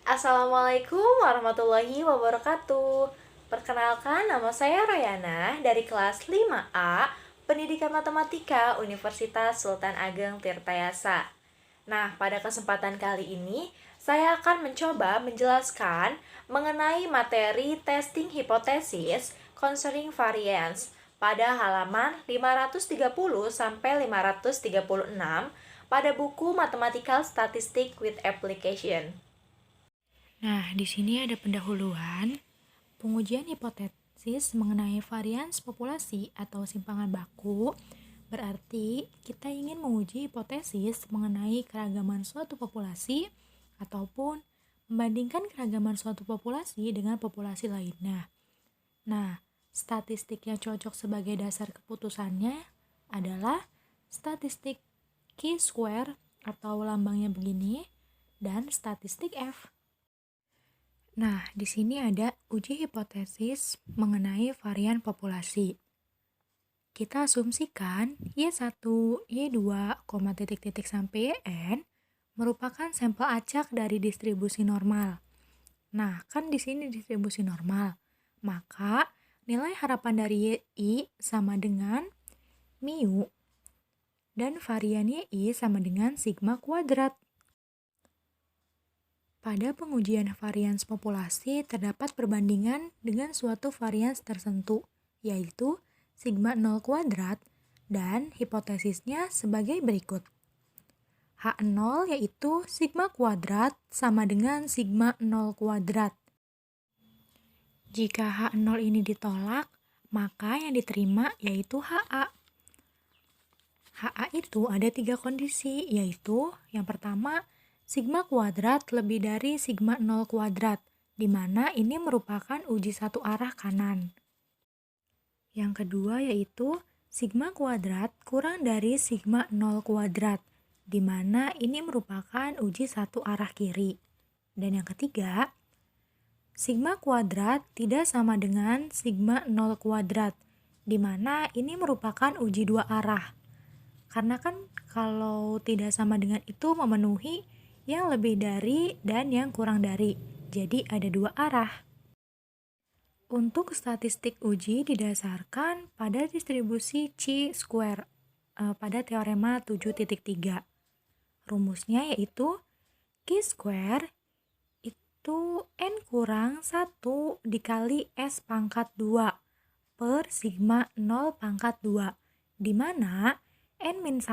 Assalamualaikum warahmatullahi wabarakatuh. Perkenalkan, nama saya Royana dari kelas 5A Pendidikan Matematika Universitas Sultan Ageng Tirtayasa. Nah, pada kesempatan kali ini, saya akan mencoba menjelaskan mengenai materi testing hipotesis concerning variance pada halaman 530 sampai 536 pada buku Mathematical Statistics with Application. Nah, di sini ada pendahuluan, pengujian hipotesis mengenai varians populasi atau simpangan baku, berarti kita ingin menguji hipotesis mengenai keragaman suatu populasi ataupun membandingkan keragaman suatu populasi dengan populasi lainnya. Nah, statistik yang cocok sebagai dasar keputusannya adalah statistik chi-square atau lambangnya begini dan statistik F. Nah, di sini ada uji hipotesis mengenai varian populasi. Kita asumsikan Y1, Y2, titik-titik sampai Yn merupakan sampel acak dari distribusi normal. Nah, kan di sini distribusi normal. Maka, nilai harapan dari Y sama dengan mu dan varian Y sama dengan sigma kuadrat. Pada pengujian varians populasi terdapat perbandingan dengan suatu varians tertentu, yaitu sigma 0 kuadrat dan hipotesisnya sebagai berikut. H0 yaitu sigma kuadrat sama dengan sigma 0 kuadrat. Jika H0 ini ditolak, maka yang diterima yaitu HA. HA itu ada 3 kondisi, yaitu yang pertama, sigma kuadrat lebih dari sigma 0 kuadrat, di mana ini merupakan uji satu arah kanan. Yang kedua yaitu sigma kuadrat kurang dari sigma 0 kuadrat, di mana ini merupakan uji satu arah kiri. Dan yang ketiga, sigma kuadrat tidak sama dengan sigma 0 kuadrat, di mana ini merupakan uji dua arah. Karena kan kalau tidak sama dengan itu memenuhi yang lebih dari dan yang kurang dari. Jadi ada dua arah. Untuk statistik uji didasarkan pada distribusi chi-square pada teorema 7.3. Rumusnya yaitu chi-square itu n kurang 1 dikali s pangkat 2 per sigma 0 pangkat 2, di mana n-1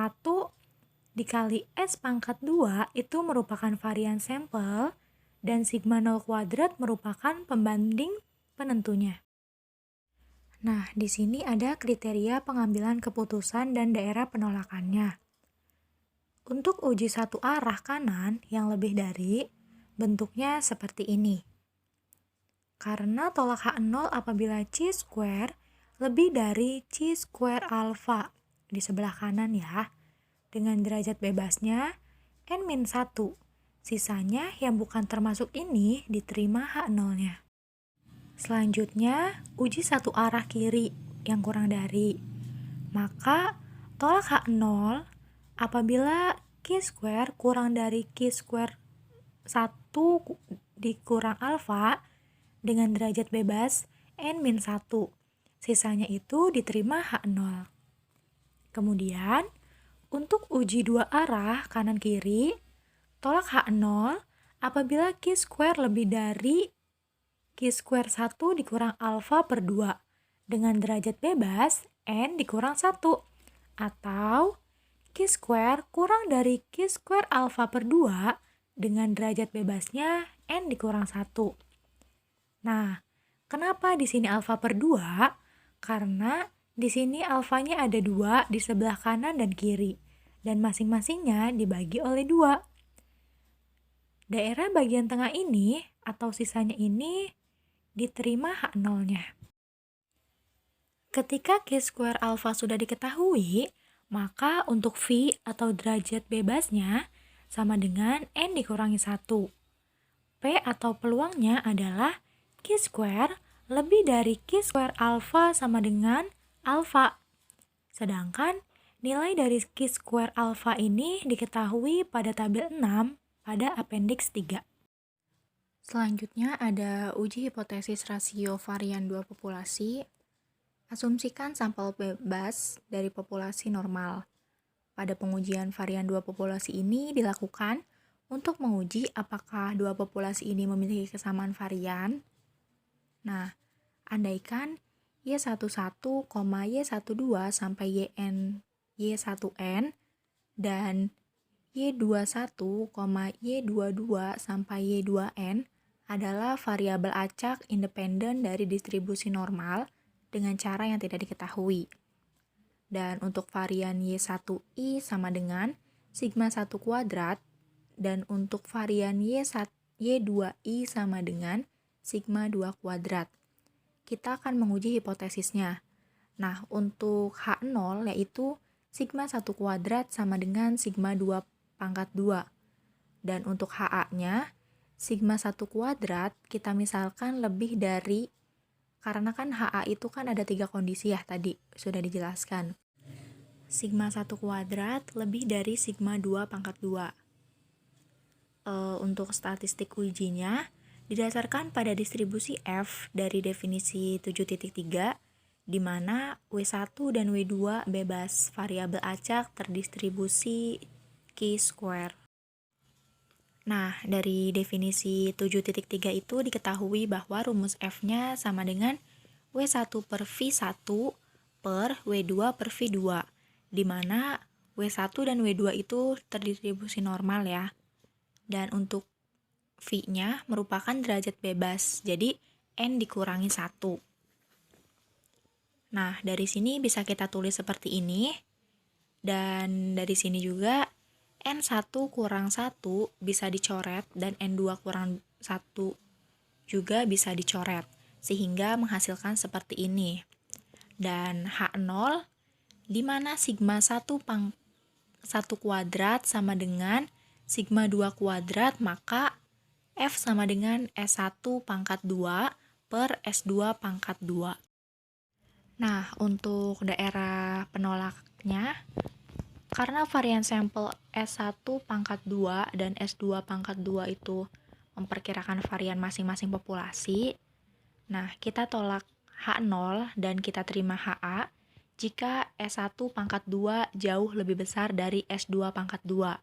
dikali S pangkat 2 itu merupakan varian sampel dan sigma 0 kuadrat merupakan pembanding penentunya. Nah, di sini ada kriteria pengambilan keputusan dan daerah penolakannya. Untuk uji satu arah kanan yang lebih dari, bentuknya seperti ini. Karena tolak H0 apabila chi-square lebih dari chi-square alpha di sebelah kanan ya, dengan derajat bebasnya n-1. Sisanya yang bukan termasuk ini diterima H0-nya. Selanjutnya, uji satu arah kiri yang kurang dari. Maka, tolak H0 apabila chi-square kurang dari chi-square 1 dikurang alfa dengan derajat bebas n-1. Sisanya itu diterima H0. Kemudian, untuk uji dua arah kanan-kiri, tolak H0 apabila chi-square lebih dari chi-square 1 dikurang alfa per 2 dengan derajat bebas n dikurang 1, atau chi-square kurang dari chi-square alfa per 2 dengan derajat bebasnya n dikurang 1. Nah, kenapa di sini alfa per 2? Karena di sini alfanya ada 2 di sebelah kanan dan kiri, dan masing-masingnya dibagi oleh 2. Daerah bagian tengah ini atau sisanya ini diterima H0-nya. Ketika chi-square alfa sudah diketahui, maka untuk V atau derajat bebasnya sama dengan N dikurangi 1. P atau peluangnya adalah chi-square lebih dari chi-square alfa sama dengan alfa. Sedangkan nilai dari chi-square alfa ini diketahui pada tabel 6 pada appendix 3. Selanjutnya ada uji hipotesis rasio varian dua populasi. Asumsikan sampel bebas dari populasi normal. Pada pengujian varian dua populasi ini dilakukan untuk menguji apakah dua populasi ini memiliki kesamaan varian. Nah, andaikan Y11, Y12 sampai Y1N dan Y21, Y22 sampai Y2N adalah variabel acak independen dari distribusi normal dengan cara yang tidak diketahui. Dan untuk varian Y1I sama dengan sigma 1 kuadrat, dan untuk varian Y2I sama dengan sigma 2 kuadrat. Kita akan menguji hipotesisnya. Nah, untuk H0 yaitu sigma 1 kuadrat sama dengan sigma 2 pangkat 2. Dan untuk HA-nya, sigma 1 kuadrat kita misalkan lebih dari, karena kan HA itu kan ada 3 kondisi ya tadi, sudah dijelaskan. Sigma 1 kuadrat lebih dari sigma 2 pangkat 2. Untuk statistik ujinya, didasarkan pada distribusi F dari definisi 7.3, di mana W1 dan W2 bebas variabel acak terdistribusi Q-square. Nah, dari definisi 7.3 itu diketahui bahwa rumus F-nya sama dengan W1 per V1 per W2 per V2, di mana W1 dan W2 itu terdistribusi normal ya. Dan untuk V-nya merupakan derajat bebas, jadi N dikurangi 1. Nah, dari sini bisa kita tulis seperti ini. Dan dari sini juga N1 kurang 1 bisa dicoret dan N2 kurang 1 juga bisa dicoret, sehingga menghasilkan seperti ini. Dan H0, di mana sigma 1 kuadrat sama dengan sigma 2 kuadrat, maka F sama dengan S1 pangkat 2 per S2 pangkat 2. Nah, untuk daerah penolaknya, karena varian sampel S1 pangkat 2 dan S2 pangkat 2 itu memperkirakan varian masing-masing populasi, nah kita tolak H0 dan kita terima HA jika S1 pangkat 2 jauh lebih besar dari S2 pangkat 2.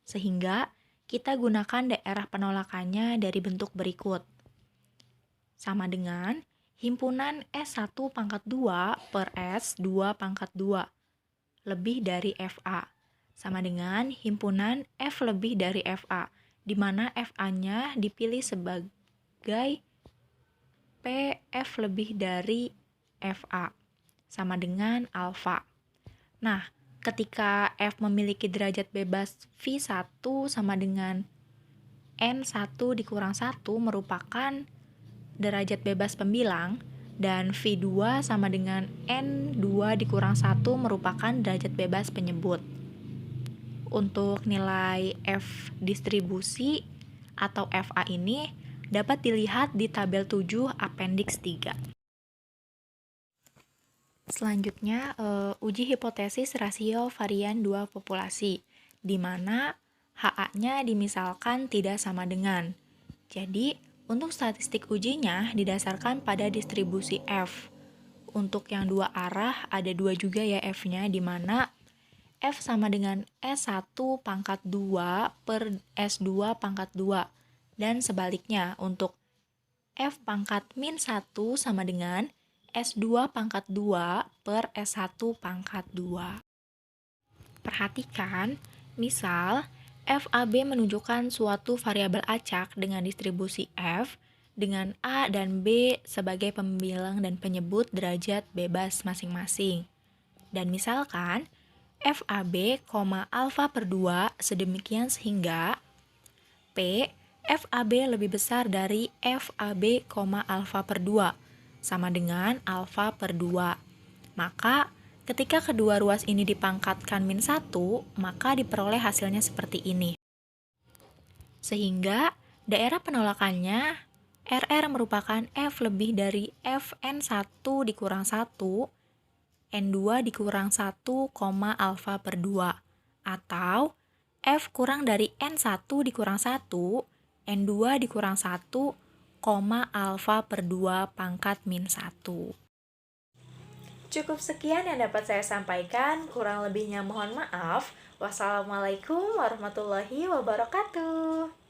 Sehingga kita gunakan daerah penolakannya dari bentuk berikut. Sama dengan himpunan S1 pangkat 2 per S2 pangkat 2 lebih dari FA. Sama dengan himpunan F lebih dari FA, di mana FA-nya dipilih sebagai PF lebih dari FA, sama dengan alfa. Nah, ketika F memiliki derajat bebas V1 sama dengan N1 dikurang 1 merupakan derajat bebas pembilang, dan V2 sama dengan N2 dikurang 1 merupakan derajat bebas penyebut. Untuk nilai F distribusi atau FA ini dapat dilihat di tabel 7 appendix 3. Selanjutnya, uji hipotesis rasio varian dua populasi, di mana HA-nya dimisalkan tidak sama dengan. Jadi, untuk statistik ujinya didasarkan pada distribusi F. Untuk yang dua arah ada dua juga ya F-nya, di mana F sama dengan S1 pangkat 2 per S2 pangkat 2. Dan sebaliknya, untuk F pangkat min 1 sama dengan S2 pangkat 2 per S1 pangkat 2. Perhatikan, misal FAB menunjukkan suatu variabel acak dengan distribusi F dengan A dan B sebagai pembilang dan penyebut derajat bebas masing-masing. Dan misalkan FAB, alfa per 2 sedemikian sehingga P FAB lebih besar dari FAB, alfa per 2 sama dengan alfa per 2. Maka ketika kedua ruas ini dipangkatkan min 1, maka diperoleh hasilnya seperti ini. Sehingga daerah penolakannya RR merupakan F lebih dari Fn1 dikurang 1, N2 dikurang 1, alfa per 2. Atau F kurang dari N1 dikurang 1, N2 dikurang 1, koma alfa per 2 pangkat min 1. Cukup sekian yang dapat saya sampaikan, kurang lebihnya mohon maaf. Wassalamualaikum warahmatullahi wabarakatuh.